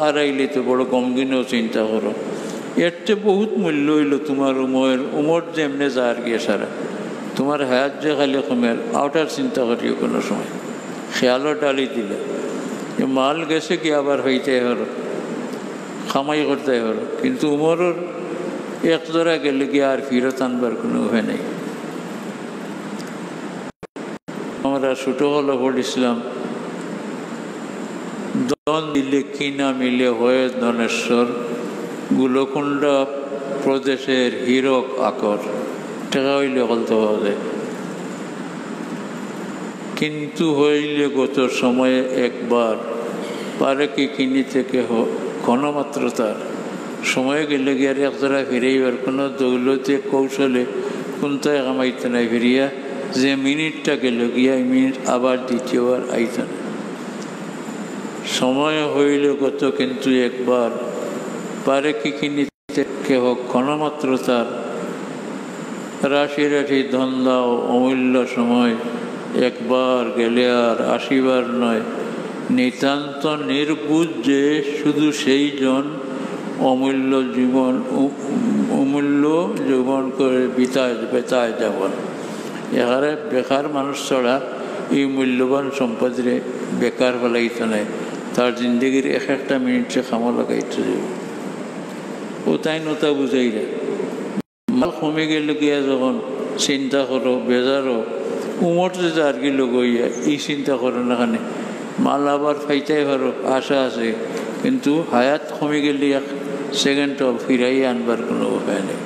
হারাইলে তো বড় গমগিনেও চিন্তা করো। এর চেয়ে বহুত মূল্য হইল তোমার উমর যেমনে যার গিয়ে সারা তোমার হায়াত যে খালি কমের আউটার চিন্তা করিও কোনো সময় খেয়ালও ডালি দিলে যে মাল গেছে কি আবার হইতে হলো খামাই করতে হলো, কিন্তু উমরের এক জোড়া গেলে গিয়ে আর ফিরত আনবার কোনো উপায় নেই। আমরা ছোটো হলো পড়েছিলাম দন দিলে কিনা মিলে হয়ে ধনেশ্বর গুলকুণ্ড প্রদেশের হীরক আকর টাকা হইলে বলতে হবে, কিন্তু হইলে গত সময়ে একবার পারে কি কিনি থেকে ঘনমাত্র তার সময় গেলে গিয়ে এক জোড়া ফিরেইবার কোনো দৌলতে কৌশলে কোনটায় কামাইতে নাই ফিরিয়া যে মিনিটটা গেল গিয়া মিনিট আবার দ্বিতীয়বার আইতে না। সময় হইল গত কিন্তু একবার পারে কি কিনিতে কেহ ঘনমাত্র তার রাশি রাশি ধন্দা ও অমূল্য সময় একবার গেলে আর আসিবার নয়। নিতান্ত নির্বুধ যে শুধু সেই জন অমূল্য জীবন করে বেতায় যাবন। এখানে বেকার মানুষ ছাড়া এই মূল্যবান সম্পদরে বেকার ফেলাইতে নাই, তার জিন্দগির এক একটা মিনিটে খামা লাগাইতে যাব। ও তাই নতা বুঝাই না মাল কমে গেলে গিয়া যখন চিন্তা করো বেজারো উমরতে যার কি লোক হইয়া এই চিন্তা করো না খানে মাল আবার ফাইতাই পারো আশা আছে, কিন্তু হায়াত কমে গেলে এক সেকেন্ডও ফিরাই আনবার কোনো উপায় নেই।